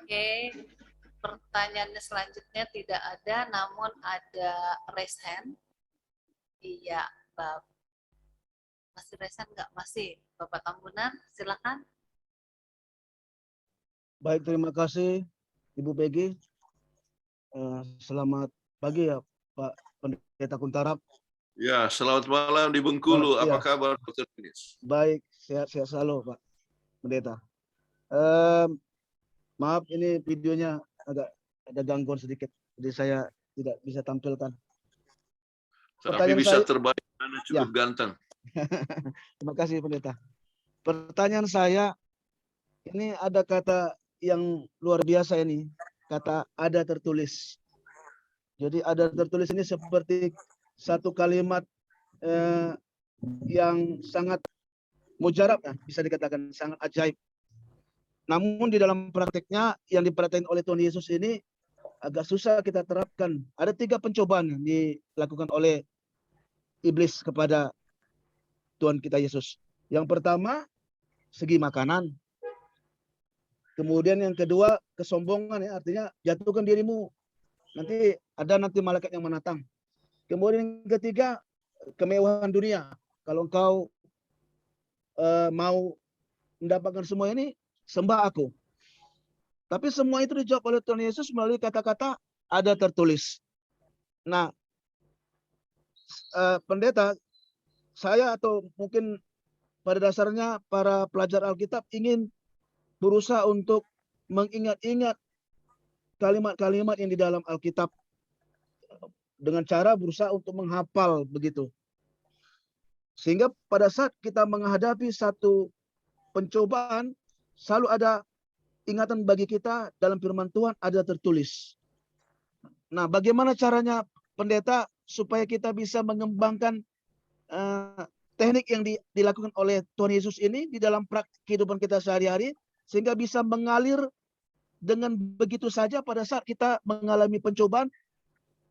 Oke, pertanyaannya selanjutnya tidak ada, namun ada raise hand. Iya, Bapak. Masih raise hand nggak? Masih. Bapak Tambunan, silakan. Baik, terima kasih Ibu Peggy. Selamat pagi ya Pak Pendeta Kuntarap. Ya, selamat malam di Bengkulu. Apa kabar, Dr. Finis? Baik, sehat selalu Pak Pendeta. Maaf, ini videonya agak ada gangguan sedikit, jadi saya tidak bisa tampilkan. Tapi bisa terbaik, Anda cukup ganteng. Terima kasih Pendeta. Pertanyaan saya, ini ada kata yang luar biasa ini, kata ada tertulis. Jadi ada tertulis ini seperti satu kalimat yang sangat mujarab, bisa dikatakan sangat ajaib. Namun di dalam prakteknya yang diperhatikan oleh Tuhan Yesus ini agak susah kita terapkan. Ada 3 pencobaan yang dilakukan oleh iblis kepada Tuhan kita Yesus. Yang pertama, segi makanan. Kemudian yang kedua, kesombongan, ya, artinya jatuhkan dirimu. Nanti malaikat yang menatang. Kemudian yang ketiga, kemewahan dunia. Kalau engkau mau mendapatkan semua ini, sembah aku. Tapi semua itu dijawab oleh Tuhan Yesus melalui kata-kata ada tertulis. Nah, Pendeta, saya atau mungkin pada dasarnya para pelajar Alkitab ingin berusaha untuk mengingat-ingat kalimat-kalimat yang di dalam Alkitab dengan cara berusaha untuk menghafal begitu. Sehingga pada saat kita menghadapi satu pencobaan, selalu ada ingatan bagi kita dalam firman Tuhan ada tertulis. Nah, bagaimana caranya Pendeta supaya kita bisa mengembangkan teknik yang dilakukan oleh Tuhan Yesus ini di dalam kehidupan kita sehari-hari, sehingga bisa mengalir dengan begitu saja pada saat kita mengalami pencobaan,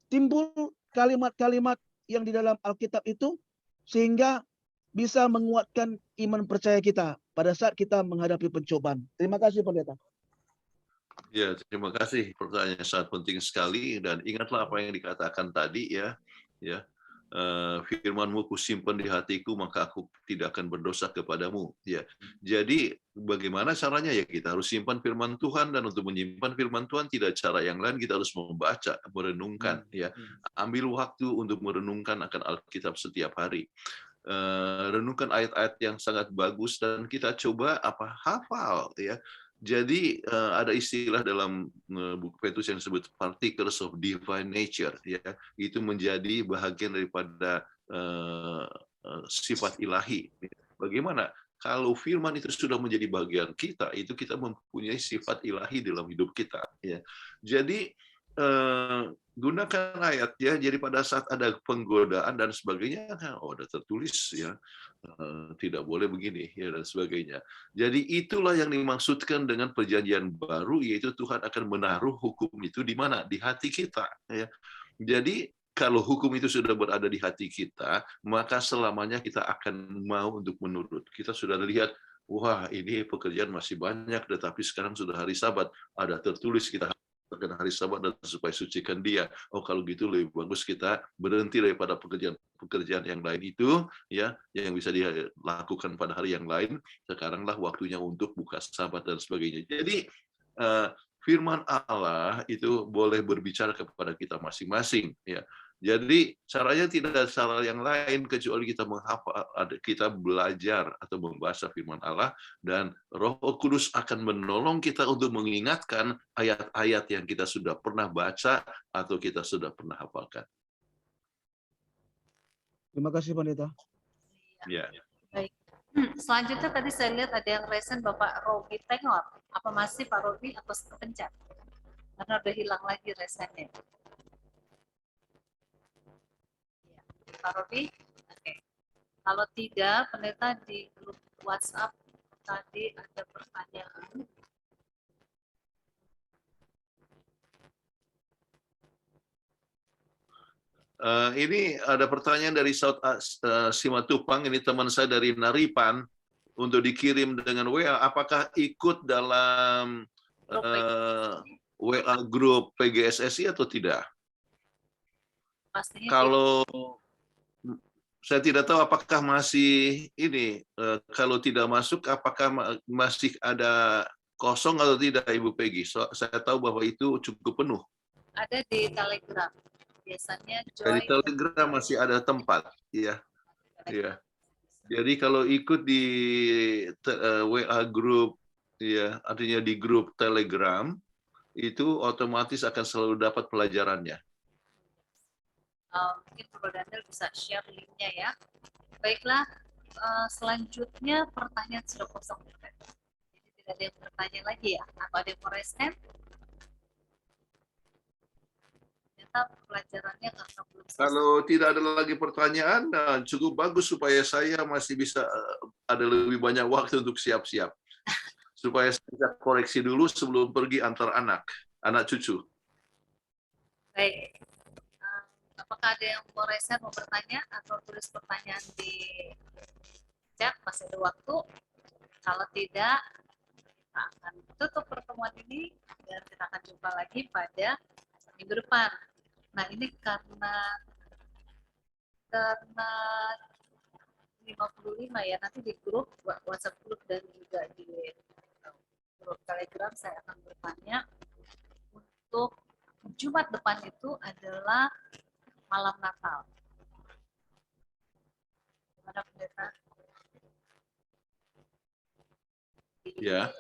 timbul kalimat-kalimat yang di dalam Alkitab itu, sehingga bisa menguatkan iman percaya kita pada saat kita menghadapi pencobaan. Terima kasih Pendeta. Ya, terima kasih. Pertanyaan sangat penting sekali, dan ingatlah apa yang dikatakan tadi ya. Firman-Mu kusimpan di hatiku, maka aku tidak akan berdosa kepadamu. Ya, jadi bagaimana caranya? Ya, kita harus simpan firman Tuhan, dan untuk menyimpan firman Tuhan tidak cara yang lain, kita harus membaca, merenungkan. Ya, ambil waktu untuk merenungkan akan Alkitab setiap hari. Renungkan ayat-ayat yang sangat bagus, dan kita coba hafal ya. Jadi ada istilah dalam buku Petrus yang disebut particles of divine nature, ya, itu menjadi bahagian daripada sifat ilahi. Bagaimana kalau firman itu sudah menjadi bagian kita, itu kita mempunyai sifat ilahi dalam hidup kita, ya. Jadi gunakan ayat, ya. Jadi pada saat ada penggodaan dan sebagainya, udah tertulis ya, tidak boleh begini ya, dan sebagainya. Jadi itulah yang dimaksudkan dengan perjanjian baru, yaitu Tuhan akan menaruh hukum itu di mana? Di hati kita, ya. Jadi kalau hukum itu sudah berada di hati kita, maka selamanya kita akan mau untuk menurut. Kita sudah lihat, wah ini pekerjaan masih banyak, tetapi sekarang sudah hari Sabat, ada tertulis kita akan hari Sabat dan supaya sucikan dia. Oh, kalau gitu lebih bagus kita berhenti daripada pekerjaan yang lain itu, ya, yang bisa dilakukan pada hari yang lain. Sekaranglah waktunya untuk buka Sabat dan sebagainya. Jadi firman Allah itu boleh berbicara kepada kita masing-masing, ya. Jadi caranya tidak ada cara yang lain kecuali kita menghafal, kita belajar atau membaca firman Allah, dan Roh Kudus akan menolong kita untuk mengingatkan ayat-ayat yang kita sudah pernah baca atau kita sudah pernah hafalkan. Terima kasih Pendeta. Ya. Baik. Selanjutnya tadi saya lihat ada yang resen Bapak Robi Tengor. Apa masih Pak Robi atau kepencet? Karena udah hilang lagi resennya. Ya. Pak Robi? Oke. Kalau tidak, pendeta di grup WhatsApp tadi ada pertanyaan. Ini ada pertanyaan dari Simatupang, ini teman saya dari Naripan, untuk dikirim dengan WA. Apakah ikut dalam WA grup PGSSI atau tidak? Pastinya Kalau saya tidak tahu apakah masih ini, kalau tidak masuk, apakah masih ada kosong atau tidak, Ibu Peggy? Saya tahu bahwa itu cukup penuh. ada di Telegram. Biasanya Dari join Telegram masih ada tempat, ya. Iya. Jadi kalau ikut di WA grup, ya, artinya di grup Telegram, itu otomatis akan selalu dapat pelajarannya. mungkin Bro Daniel bisa share linknya ya. Baiklah, selanjutnya pertanyaan sudah kosong. Jadi tidak ada yang bertanya lagi ya. Atau ada yang mau resen? Ternyata pelajarannya karena belum selesai. Kalau tidak ada lagi pertanyaan, cukup bagus supaya saya masih bisa ada lebih banyak waktu untuk siap-siap. Supaya saya bisa koreksi dulu sebelum pergi antar anak cucu. Baik. Apakah ada yang mau resen, mau bertanya, atau tulis pertanyaan di chat? Masih ada waktu. Kalau tidak, kita akan tutup pertemuan ini dan kita akan jumpa lagi pada minggu depan. Nah, ini karena 55 ya, nanti di grup WhatsApp grup dan juga di grup Telegram saya akan bertanya untuk Jumat depan itu adalah malam Natal. Gimana pendeta? Ya.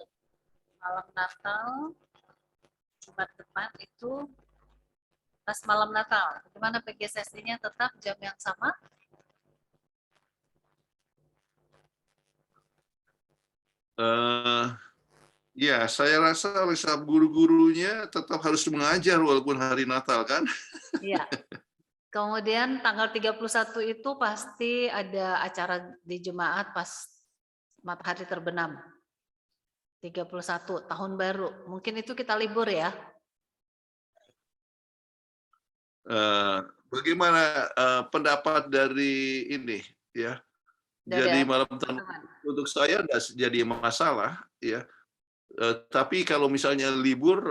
Malam Natal Jumat depan itu pas malam Natal. Bagaimana PGSSI-nya tetap jam yang sama? Ya, saya rasa guru-gurunya tetap harus mengajar walaupun hari Natal, kan? Iya. Kemudian tanggal 31 itu pasti ada acara di jemaat pas matahari terbenam. 31 tahun baru. Mungkin itu kita libur ya. Bagaimana pendapat dari ini, ya? Jadi malam tahun untuk saya tidak jadi masalah, ya. Tapi kalau misalnya libur,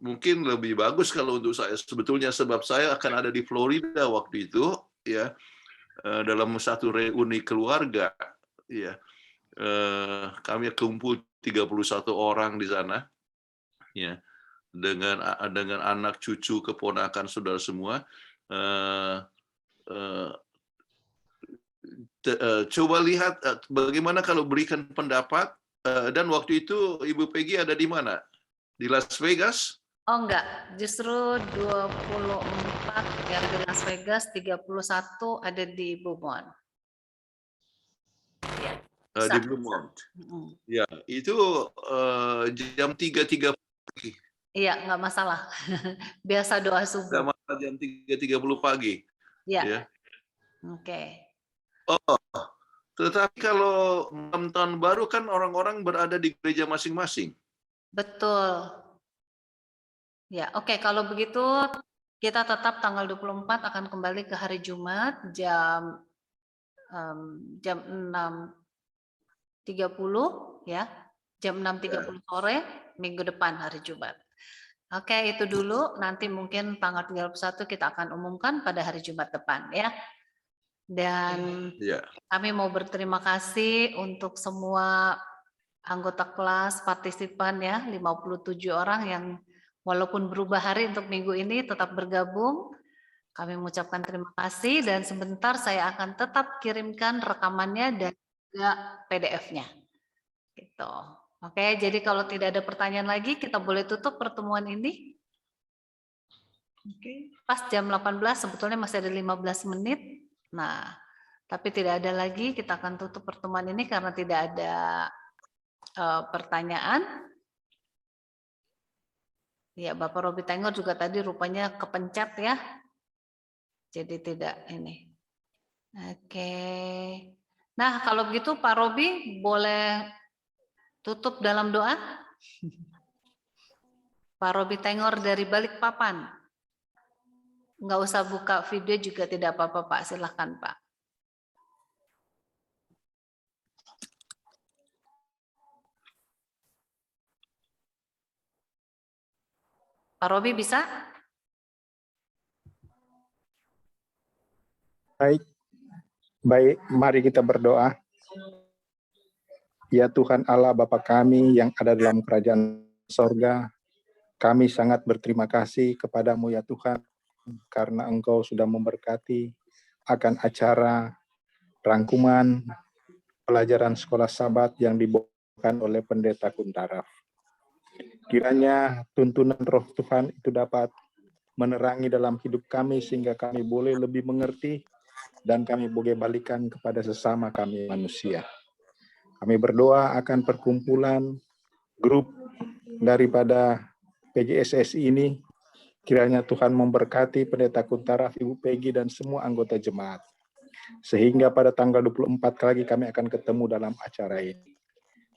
mungkin lebih bagus kalau untuk saya sebetulnya, sebab saya akan ada di Florida waktu itu, ya, dalam satu reuni keluarga, ya. Kami kumpul 31 orang di sana, ya, dengan anak cucu keponakan saudara semua. Coba lihat bagaimana kalau berikan pendapat. Dan waktu itu Ibu Peggy ada di mana? Di Las Vegas? Oh enggak, justru 24 yang di Las Vegas, 31 ada di Beaumont. Ya, Di Beaumont. Ya, itu jam 3.30 pagi. Iya, nggak masalah. Biasa doa subuh. Nggak masalah, jam 3.30 pagi. Ya. Ya. Oke. Oh, tetapi kalau malam tahun baru kan orang-orang berada di gereja masing-masing. Betul. Ya, oke. Kalau begitu kita tetap tanggal 24 akan kembali ke hari Jumat jam 6.30 ya. Jam 6.30 sore minggu depan hari Jumat. Oke, itu dulu. Nanti mungkin tanggal 31 kita akan umumkan pada hari Jumat depan ya. Dan kami mau berterima kasih untuk semua anggota kelas, partisipan ya, 57 orang yang walaupun berubah hari untuk minggu ini tetap bergabung. Kami mengucapkan terima kasih dan sebentar saya akan tetap kirimkan rekamannya dan juga PDF-nya. Gitu. Oke, jadi kalau tidak ada pertanyaan lagi, kita boleh tutup pertemuan ini. Oke. Pas jam 18, sebetulnya masih ada 15 menit. Nah, tapi tidak ada lagi, kita akan tutup pertemuan ini karena tidak ada pertanyaan. Ya, Bapak Robi Tengor juga tadi rupanya kepencet ya. Jadi tidak ini. Oke. Nah, kalau begitu Pak Robi boleh tutup dalam doa? Pak Robi Tengor dari Balikpapan. Nggak usah buka video juga tidak apa-apa Pak, silahkan Pak. Pak Robi bisa? Baik, mari kita berdoa. Ya Tuhan Allah Bapa kami yang ada dalam kerajaan sorga, kami sangat berterima kasih kepadamu ya Tuhan, karena Engkau sudah memberkati akan acara rangkuman pelajaran sekolah Sabat yang dibawakan oleh Pendeta Kuntaraf. Kiranya tuntunan Roh Tuhan itu dapat menerangi dalam hidup kami sehingga kami boleh lebih mengerti dan kami boleh balikan kepada sesama kami manusia. Kami berdoa akan perkumpulan grup daripada PGSSI ini. Kiranya Tuhan memberkati Pendeta Kuntaraf, Ibu Peggy, dan semua anggota jemaat. Sehingga pada tanggal 24 lagi kami akan ketemu dalam acara ini.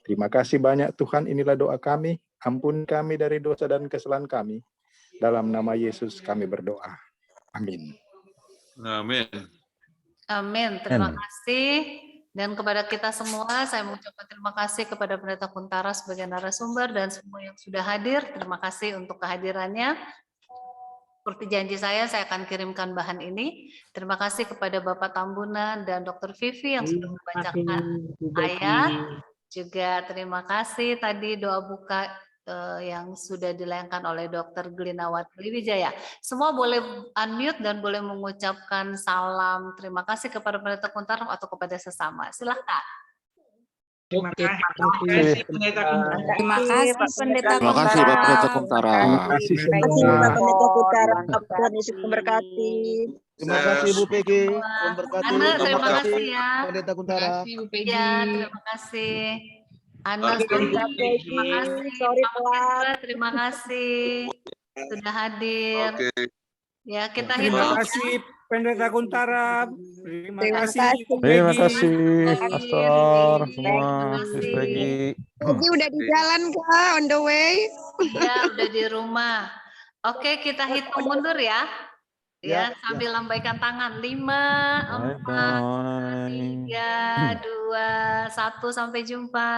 Terima kasih banyak Tuhan, inilah doa kami. Ampuni kami dari dosa dan kesalahan kami. Dalam nama Yesus kami berdoa. Amin. Amin. Amin. Terima kasih. Dan kepada kita semua, saya mengucapkan terima kasih kepada Pendeta Kuntara sebagai narasumber dan semua yang sudah hadir. Terima kasih untuk kehadirannya. Seperti janji saya akan kirimkan bahan ini. Terima kasih kepada Bapak Tambunan dan Dr. Vivi yang sudah membacakan ayat. Juga terima kasih tadi doa buka yang sudah dilayangkan oleh Dr. Glinawati Wijaya. Semua boleh unmute dan boleh mengucapkan salam terima kasih kepada Pendeta Kuntaraf atau kepada sesama. Silahkan. Terima kasih Pendeta Kuntaraf. Terima kasih Pendeta Terima kasih Pak Pendeta Kuntara. Terima kasih Terima kasih semua. Bapak Pendeta Kuntaraf. Tuhan Yesus memberkati. Terima kasih Bu Peggy. Tuhan berkati. Ana, Terima terima kasih kasih ya. Pendeta Kuntaraf. Ya, terima kasih. Ana, Oke. terima Peggy, kasih. sorry Pak telat. Hendra, terima kasih sudah hadir. Oke. Ya, kita Terima hitung. kasih Pendeta Kuntara. Terima Terima kasih. kasih. Terima Peggy. kasih Pastor semua, Terima Miss kasih. Peggy. Peggy udah di jalan kak, on the way. Ya, udah di rumah. Oke, kita hitung mundur ya. Ya, sambil lambaikan tangan. 5, 4, Bye bye. 3, 2, 1. Sampai jumpa.